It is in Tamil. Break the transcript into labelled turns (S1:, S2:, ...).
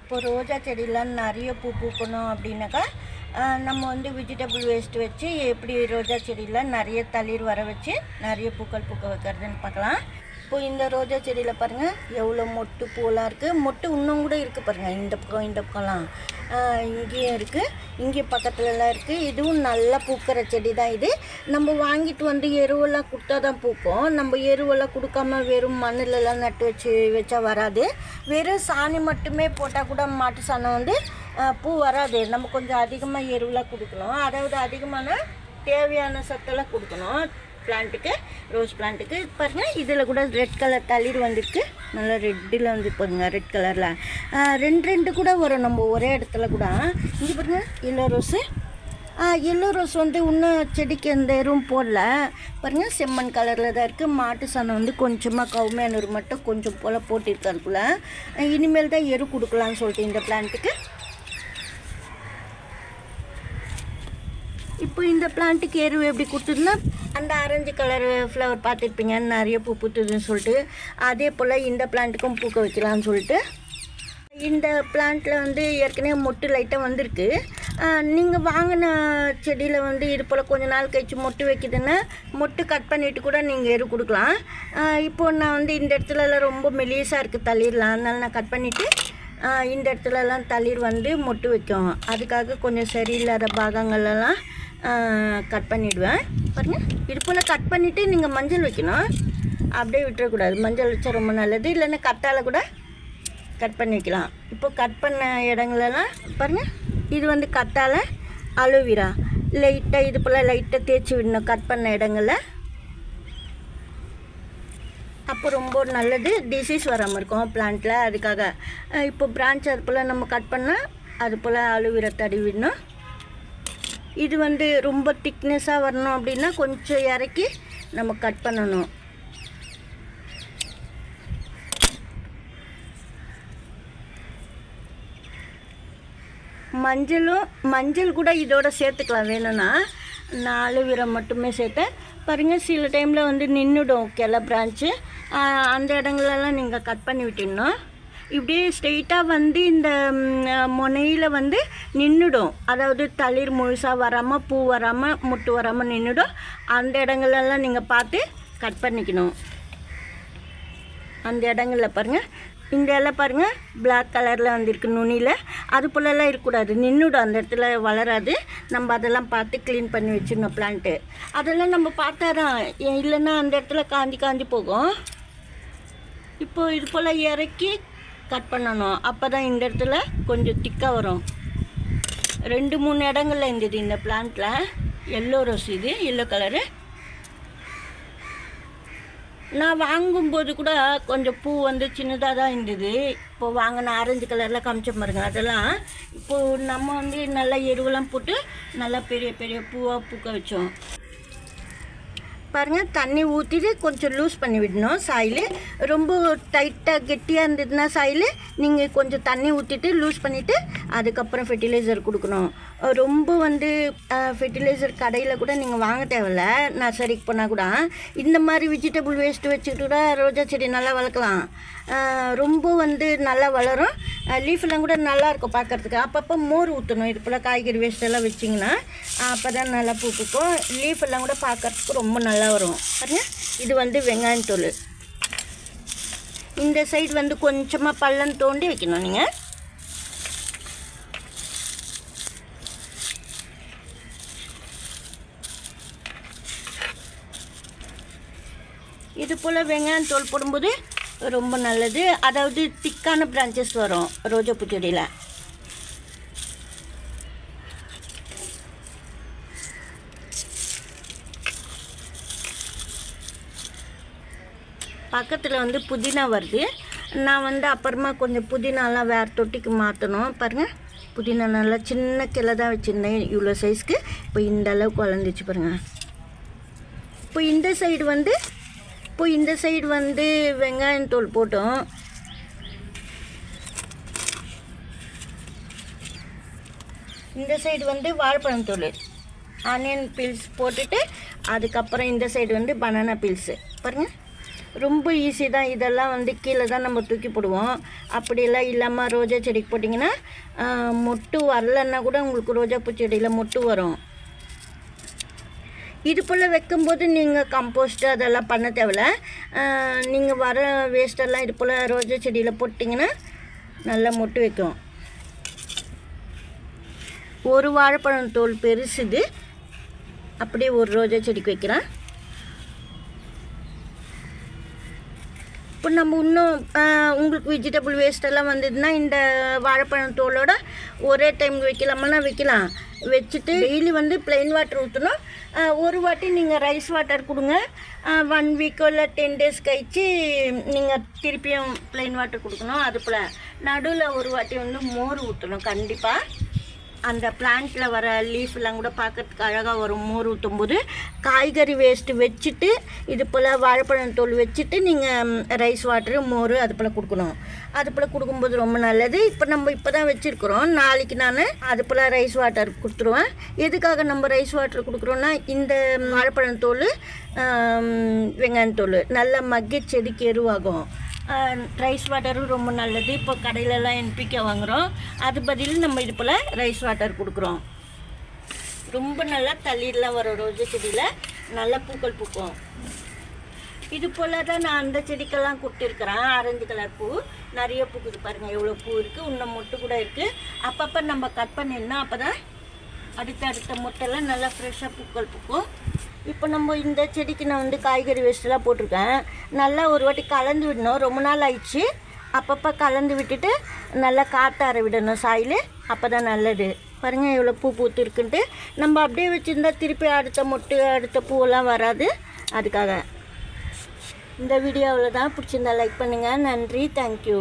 S1: இப்போ ரோஜா செடியில் நிறைய பூ பூக்கணும் அப்படின்னாக்கா நம்ம வந்து வெஜிடபிள் வேஸ்ட் வச்சு எப்படி ரோஜா செடியில் நிறைய தளிர் வர வச்சு நிறைய பூக்கள் பூக்க வைக்கிறதுன்னு பார்க்கலாம். இப்போ இந்த ரோஜா செடியில் பாருங்கள் எவ்வளோ மொட்டு பூலாம் இருக்குது. மொட்டு இன்னும் கூட இருக்குது பாருங்கள். இந்த பக்கம்லாம் இங்கேயும் இருக்குது, இங்கே பக்கத்துலலாம் இருக்குது. இதுவும் நல்லா பூக்கிற செடி தான். இது நம்ம வாங்கிட்டு வந்து எருவெல்லாம் கொடுத்தா தான் பூக்கும். நம்ம எருவெல்லாம் கொடுக்காம வெறும் மண்ணிலலாம் நட்டு வச்சா வராது. வெறும் சாணி மட்டுமே போட்டால் கூட மாட்டு சாணம் வந்து பூ வராது. நம்ம கொஞ்சம் அதிகமாக எருவெலாம் கொடுக்கணும். அதாவது அதிகமான தேவையான சத்தெல்லாம் கொடுக்கணும் பிளான்ட்டுக்கு, ரோஸ் பிளான்ட்டுக்கு. பாருங்கள் இதில் கூட ரெட் கலர் தளிர் வந்துருக்கு. நல்லா ரெட்டில் வந்து பாருங்கள், ரெட் கலரில் ரெண்டு கூட வரும் நம்ம ஒரே இடத்துல கூட. இங்கே பாருங்கள் எல்லோ ரோஸ் வந்து இன்னும் செடிக்கு எந்த எருவும் போடல பாருங்கள். செம்மண் கலரில் தான் இருக்குது. மாட்டு சாணம் வந்து கொஞ்சமாக கவுமையானூர் மட்டும் கொஞ்சம் போல் போட்டிருக்காருக்குள்ள. இனிமேல் தான் எரு கொடுக்கலான்னு சொல்லிட்டு இந்த பிளான்ட்டுக்கு. இப்போ இந்த பிளான்ட்டுக்கு எருவு எப்படி கொடுத்துதுன்னா, அந்த ஆரஞ்சு கலர் ஃப்ளவர் பார்த்துருப்பீங்க, நிறைய பூ பூத்துதுன்னு சொல்லிட்டு. அதே போல் இந்த பிளான்ட்டுக்கும் பூக்க வைக்கலான்னு சொல்லிட்டு இந்த பிளான்ட்டில் வந்து ஏற்கனவே மொட்டு லைட்டாக வந்திருக்கு. நீங்கள் வாங்கின செடியில் வந்து இது போல் கொஞ்சம் நாள் கழிச்சு மொட்டு வைக்குதுன்னா மொட்டு கட் பண்ணிவிட்டு கூட நீங்கள் எரு கொடுக்கலாம். இப்போது நான் வந்து இந்த இடத்துலலாம் ரொம்ப மெலிசாக இருக்குது தளிர்லாம், அதனால நான் கட் பண்ணிவிட்டு இந்த இடத்துலலாம் தளிர் வந்து மொட்டு வைக்கும். அதுக்காக கொஞ்சம் சரியில்லாத பாகங்கள்லாம் கட் பண்ணிவிடுவேன். பாருங்கள் இது போல் கட் பண்ணிவிட்டு நீங்கள் மஞ்சள் வைக்கணும். அப்படியே விட்டுறக்கூடாது. மஞ்சள் வச்சா ரொம்ப நல்லது. இல்லைன்னா கட்டால் கூட கட் பண்ணி வைக்கலாம். இப்போ கட் பண்ண இடங்களெல்லாம் பாருங்கள், இது வந்து கட்டால் அலோவேரா லைட்டாக இது போல் லைட்டாக தேய்ச்சி விடணும் கட் பண்ண இடங்களில். அப்போ ரொம்ப நல்லது, டிசீஸ் வராமல் இருக்கும் பிளான்ட்டில். அதுக்காக இப்போ பிரான்ச் அது போல் நம்ம கட் பண்ணால் அது போல் அலோவேரா தடவி விடணும். இது வந்து ரொம்ப திக்னஸாக வரணும் அப்படின்னா கொஞ்சம் இறக்கி நம்ம கட் பண்ணணும். மஞ்சள் கூட இதோட சேர்த்துக்கலாம் வேணும்னா. நான் அலோவேரா மட்டுமே சேர்த்தேன். பாருங்கள் சில டைமில் வந்து நின்றுடும் கிளை பிரான்ச்சு. அந்த இடங்களெல்லாம் நீங்கள் கட் பண்ணி விட்டுடணும். இப்படியே ஸ்ட்ரெயிட்டாக வந்து இந்த முனையில் வந்து நின்றுடும். அதாவது தளிர் முழுசாக வராமல், பூ வராமல், முட்டு வராமல் நின்றுடும். அந்த இடங்களெல்லாம் நீங்கள் பார்த்து கட் பண்ணிக்கணும். அந்த இடங்களில் பாருங்கள், இந்த இலை பாருங்கள் பிளாக் கலரில் வந்துருக்கு நுனியில். அது போலலாம் இருக்கக்கூடாது, நின்றுடும், அந்த இடத்துல வளராது. நம்ம அதெல்லாம் பார்த்து க்ளீன் பண்ணி வச்சிடணும் பிளான்ட்டு. அதெல்லாம் நம்ம பார்த்தா தான், இல்லைன்னா அந்த இடத்துல காஞ்சி போகும். இப்போது இது போல் இறக்கி கட் பண்ணணும். அப்போ தான் இந்த இடத்துல கொஞ்சம் திக்காக வரும். 2-3 இடங்கள்ல இருந்தது இந்த பிளான்ட்டில் எல்லோ ரோஸ். இது எல்லோ கலரு. நான் வாங்கும்போது கூட கொஞ்சம் பூ வந்து சின்னதாக தான் இருந்தது. இப்போது வாங்கின ஆரஞ்சு கலரில் காமிச்ச பாருங்க. அதெல்லாம் இப்போது நம்ம வந்து நல்லா எருவெல்லாம் போட்டு நல்லா பெரிய பெரிய பூவாக பூக்க வச்சோம். பாருங்கள் தண்ணி ஊற்றிட்டு கொஞ்சம் லூஸ் பண்ணி விடணும். சாயில் ரொம்ப டைட்டாக கெட்டியாக இருந்ததுன்னா சாயில் நீங்கள் கொஞ்சம் தண்ணி ஊற்றிட்டு லூஸ் பண்ணிவிட்டு அதுக்கப்புறம் ஃபெர்டிலைசர் கொடுக்கணும். ரொம்ப வந்து ஃபெர்டிலைசர் கடையில் கூட நீங்கள் வாங்க தேவையில்ல. நர்சரிக்கு போனால் கூட இந்த மாதிரி வெஜிடபிள் வேஸ்ட்டு வச்சுக்கிட்டு கூட ரோஜா செடி நல்லா வளர்க்கலாம். ரொம்ப வந்து நல்லா வளரும். லீஃபெல்லாம் கூட நல்லாயிருக்கும் பார்க்குறதுக்கு. அப்பப்போ மோர் ஊற்றணும். இது போல் காய்கறி வேஸ்ட்டெல்லாம் வச்சிங்கன்னா அப்போ தான் நல்லா பூக்கும். லீஃபெல்லாம் கூட பார்க்குறதுக்கு ரொம்ப நல்லா வரும். பாருங்கள் இது வந்து வெங்காயத்தூள். இந்த சைடு வந்து கொஞ்சமாக பள்ளம் தோண்டி வைக்கணும் நீங்கள். இது போல் வெங்காயத்தோல் போடும்போது ரொம்ப நல்லது. அதாவது திக்கான பிரான்ச்சஸ் வரும் ரோஜா பூச்செடியில். பக்கத்தில் வந்து புதினா வருது. நான் வந்து அப்புறமா கொஞ்சம் புதினாலாம் வேறு தொட்டிக்கு மாற்றணும். பாருங்கள் புதினா நல்லா சின்ன கிளை தான் வச்சுருந்தேன் இவ்வளோ சைஸ்க்கு. இப்போ இந்த அளவுக்கு வளர்ந்துச்சு பாருங்கள். இப்போ இந்த சைடு வந்து வெங்காயத்தோல் போட்டோம். இந்த சைடு வந்து வாழைப்பழம் தோல், ஆனியன் பீல்ஸ் போட்டுட்டு அதுக்கப்புறம் இந்த சைடு வந்து பனானா பீல்ஸு. பாருங்கள் ரொம்ப ஈஸி தான். இதெல்லாம் வந்து கீழே தான் நம்ம தூக்கி போடுவோம். அப்படியெல்லாம் இல்லாமல் ரோஜா செடிக்கு போட்டிங்கன்னா மொட்டு வரலன்னா கூட உங்களுக்கு ரோஜாப்பூ செடியில் மொட்டு வரும். இது போல் வைக்கும்போது நீங்கள் கம்போஸ்ட்டு அதெல்லாம் பண்ண தேவையில்ல. நீங்கள் வர வேஸ்டெல்லாம் இது போல் ரோஜா செடியில் போட்டிங்கன்னா நல்லா மொட்டு வைக்கும். ஒரு வாழைப்பழம் தோல் பெருசுது, அப்படியே ஒரு ரோஜா செடிக்கு வைக்கிறேன். இப்போ நம்ம இன்னும் உங்களுக்கு வெஜிடபிள் வேஸ்ட்டெல்லாம் வந்ததுன்னா இந்த வாழைப்பழம் தோலோட ஒரே டைம் வைக்கலாமான்னா வைக்கலாம். வச்சுட்டு டெய்லி வந்து ப்ளெயின் வாட்டர் ஊற்றணும். ஒரு வாட்டி நீங்கள் ரைஸ் வாட்டர் கொடுங்க. 1 வீக்கோ இல்லை 10 days கழிச்சு நீங்கள் திருப்பியும் ப்ளெயின் வாட்டர் கொடுக்கணும். அது போல் நடுவில் ஒரு வாட்டி வந்து மோர் ஊற்றணும். கண்டிப்பாக அந்த பிளான்ட்டில் வர லீஃப்லாம் கூட பார்க்கறதுக்கு அழகாக வரும் மோர் ஊற்றும்போது. காய்கறி வேஸ்ட்டு வச்சுட்டு இது போல் வாழைப்பழம் தோல் வச்சுட்டு நீங்கள் ரைஸ் வாட்டரு மோர் அது போல் கொடுக்கணும். அது போல் கொடுக்கும்போது ரொம்ப நல்லது. இப்போ தான் வச்சுருக்குறோம். நாளைக்கு நான் அது போல் ரைஸ் வாட்டர் கொடுத்துருவேன். எதுக்காக நம்ம ரைஸ் வாட்டர் கொடுக்குறோன்னா இந்த வாழைப்பழம் தோல் வெங்காயத்தோல் நல்லா மக்கி செடிக்கு எருவாகும். ரைஸ் வாட்டரும் ரொம்ப நல்லது. இப்போ கடையிலலாம் NPK வாங்குகிறோம். அது பதில் நம்ம இது போல் ரைஸ் வாட்டர் கொடுக்குறோம். ரொம்ப நல்லா தளிர்லாம் வரும். ரோஜா செடியில் நல்லா பூக்கள் பூக்கும். இது போல் தான் நான் அந்த செடிக்கெல்லாம் கொடுத்துருக்குறேன். ஆரஞ்சு கலர் பூ நிறைய பூக்குது பாருங்கள், எவ்வளோ பூ இருக்குது. இன்னும் மொட்டு கூட இருக்குது. அப்பப்போ நம்ம கட் பண்ணிடணும். அப்போ தான் அடுத்த மொட்டெல்லாம் நல்லா ஃப்ரெஷ்ஷாக பூக்கள் பூக்கும். இப்போ நம்ம இந்த செடிக்கு நான் வந்து காய்கறி வேஸ்ட்டெல்லாம் போட்டிருக்கேன். நல்லா ஒரு வாட்டி கலந்து விடணும். ரொம்ப நாள் ஆயிடுச்சு. அப்பப்போ கலந்து விட்டுட்டு நல்லா காற்றார விடணும் சாயில். அப்போ தான் நல்லது. பாருங்கள் எவ்வளோ பூ பூத்து இருக்குன்ட்டு. நம்ம அப்படியே வச்சுருந்தா திருப்பி அடுத்த மொட்டு அடுத்த பூவெல்லாம் வராது. அதுக்காக இந்த வீடியோ அவ்வளோதான். பிடிச்சிருந்தா லைக் பண்ணுங்கள். நன்றி, தேங்க்யூ.